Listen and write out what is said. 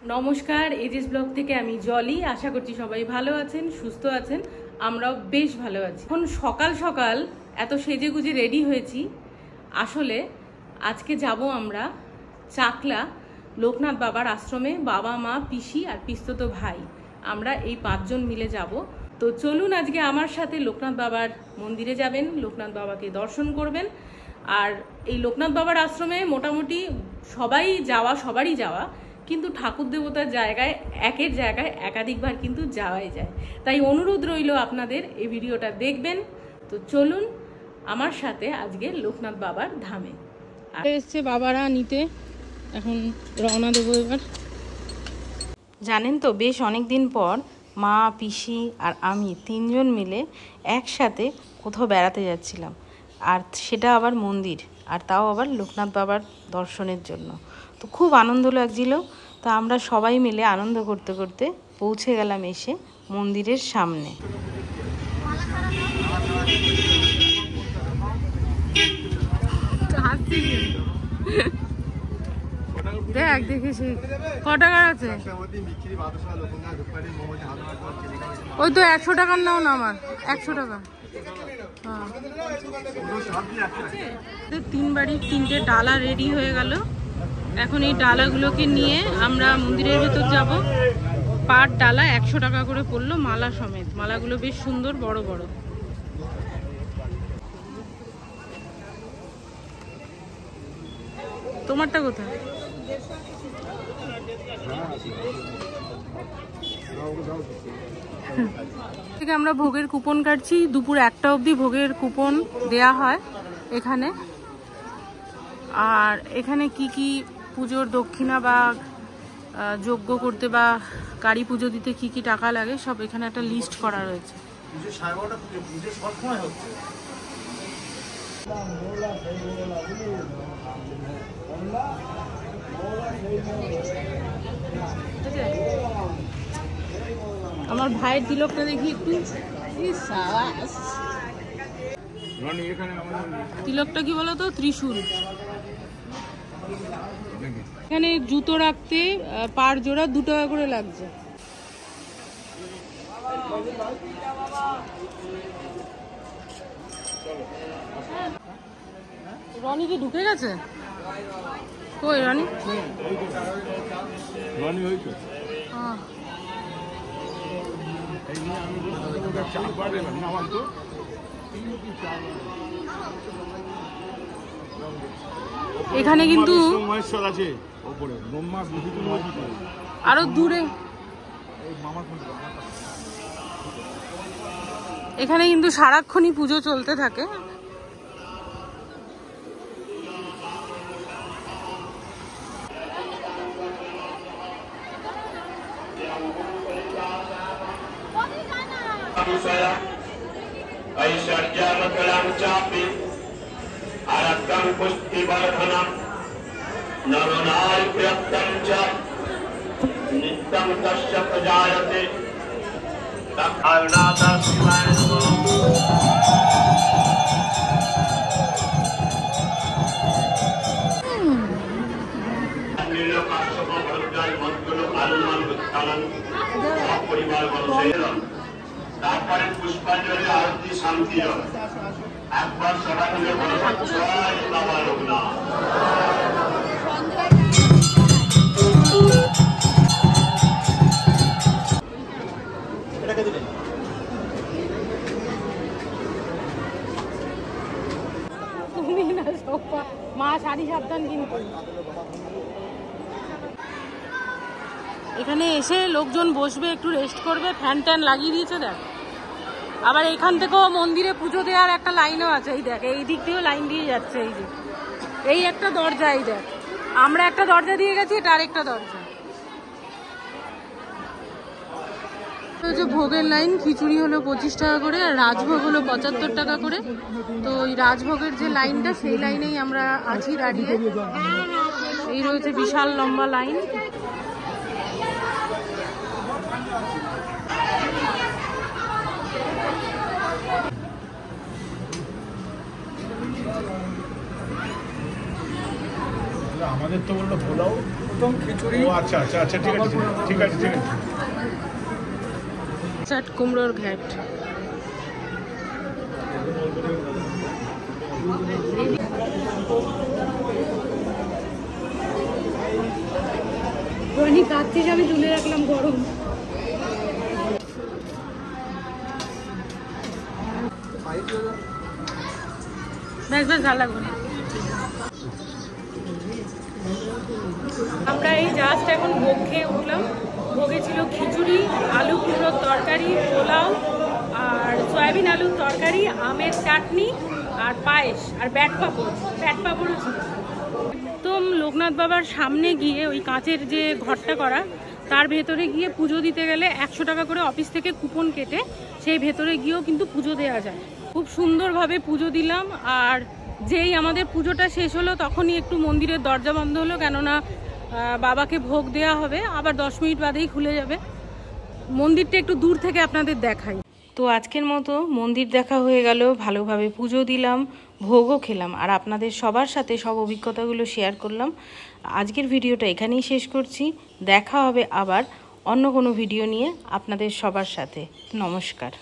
নমস্কার, aegis blog থেকে আমি জলি। আশা করছি সবাই ভালো আছেন, সুস্থ আছেন। আমরাও বেশ ভালো আছি। এখন সকাল সকাল এত সেজেগুজে রেডি হয়েছি। আসলে আজকে যাব আমরা চাকলা লোকনাথ বাবার আশ্রমে। বাবা, মা, পিসি আর পিস্তত ভাই, আমরা এই 5 জন মিলে যাব। তো চলুন আজকে আমার সাথে লোকনাথ বাবার মন্দিরে যাবেন, লোকনাথ বাবাকে দর্শন করবেন। আর এই লোকনাথ বাবার আশ্রমে মোটামুটি সবারই যাওয়া, কিন্তু ঠাকুর দেবতার জায়গায় একের জায়গায় একাধিকবার কিন্তু যাওয়াই যায়। তাই অনুরোধ রইল আপনাদের এই ভিডিওটা দেখবেন। তো চলুন আমার সাথে আজকে লোকনাথ বাবার ধামে। এসছে বাবারা নিতে, এখন রওনা দেবো এবার। জানেন তো, বেশ অনেক দিন পর মা, পিসি আর আমি 3 জন মিলে একসাথে কোথাও বেড়াতে যাচ্ছিলাম, আর সেটা আবার মন্দির, আর তাও আবার লোকনাথ বাবার দর্শনের জন্য। তো খুব আনন্দ লাগছিল। তো আমরা সবাই মিলে আনন্দ করতে করতে পৌঁছে গেলাম এসে মন্দিরের সামনে। দেখ দেখেছি ক টাকার আছে, ওই তো 100 টাকার নাও না, আমার 100 টাকা। 3 বাড়ির 3টে ডালা রেডি হয়ে গেল। এখন এই ডালাগুলোকে নিয়ে আমরা মন্দিরের ভেতর যাব। পার ডালা 100 টাকা করে পড়লো, মালা সমেত। মালাগুলো বেশ সুন্দর, বড় বড়। তোমারটা কোথায়? থেকে আমরা ভোগের কুপন কাটছি। দুপুর 1টা অবধি ভোগের কুপন দেয়া হয় এখানে। আর এখানে কি কি পুজোর দক্ষিণা বা যজ্ঞ করতে বা কালী পুজো দিতে কি কি টাকা লাগে সব এখানে একটা লিস্ট করা রয়েছে। আমার ভাইয়ের তিলকটা দেখি একটু। তিলকটা কি বলতো? ত্রিশূল। এখানে জুতো রাখতে পার জোড়া 2 টাকা করে লাগছে। রনি কি ঢুকে গেছে? কই রনি? এখানে কিন্তু আরো দূরে, এখানে কিন্তু সারাক্ষণই পুজো চলতে থাকে। তারপরে পুষ্পাঞ্জলি, আরতি, শান্তি। একবার সবাই মিলে জয় বাবা লোকনাথ। মা শাড়ি সাবধান কিন্তু। এখানে এসে লোকজন বসবে, একটু রেস্ট করবে, ফ্যান ট্যান লাগিয়ে দিয়েছে দেখ। আবার এখান থেকেও মন্দিরে পুজো দেওয়ার একটা লাইনও আছে। এই দেখ, এই দিক দিয়েও লাইন দিয়ে যাচ্ছে। এই যে এই একটা দরজা, এই দেখ, আমরা একটা দরজা দিয়ে গেছি, এটা আরেকটা দরজা। যে ভোগের লাইন, খিচুড়ি হলো 25 টাকা করে, আর রাজভোগ হলো 75 টাকা করে। তো এই রাজভোগের যে লাইনটা, সেই লাইনেই আমরা আছি দাঁড়িয়ে। এই রয়েছে বিশাল লম্বা লাইন। আমাদের তো বললো পোলাও, একদম খিচুড়ি। ও আচ্ছা আচ্ছা আচ্ছা, ঠিক আছে ঠিক আছে ঠিক আছে। চাট কুমড়োর ঘ্যাট। কাছ থেকে আমি তুলে রাখলাম, গরম। বেশ বেশ ভালো লাগবে না। আমরা এই জাস্ট এখন ভোগ খেয়ে উঠলাম। ভোগে ছিল খিচুড়ি, আলু কুমড়োর তরকারি, পোলাও আর সয়াবিন আলুর তরকারি, আমের চাটনি আর পায়েস আর ব্যাট পাঁপড়ও ছিল। তো লোকনাথ বাবার সামনে গিয়ে ওই কাঁচের যে ঘরটা করা, তার ভেতরে গিয়ে পুজো দিতে গেলে 100 টাকা করে অফিস থেকে কুপন কেটে সেই ভেতরে গিয়েও কিন্তু পুজো দেওয়া যায়। খুব সুন্দরভাবে পুজো দিলাম। আর যেই আমাদের পুজোটা শেষ হলো তখনই একটু মন্দিরের দরজা বন্ধ হলো, কেননা বাবাকে ভোগ দেওয়া হবে, আবার 10 মিনিট বাদেই খুলে যাবে। মন্দিরটা একটু দূর থেকে আপনাদের দেখাই। তো আজকের মতো মন্দির দেখা হয়ে গেল, ভালোভাবে পুজো দিলাম, ভোগও খেলাম, আর আপনাদের সবার সাথে সব অভিজ্ঞতাগুলো শেয়ার করলাম। আজকের ভিডিওটা এখানেই শেষ করছি। দেখা হবে আবার অন্য কোনো ভিডিও নিয়ে আপনাদের সবার সাথে। নমস্কার।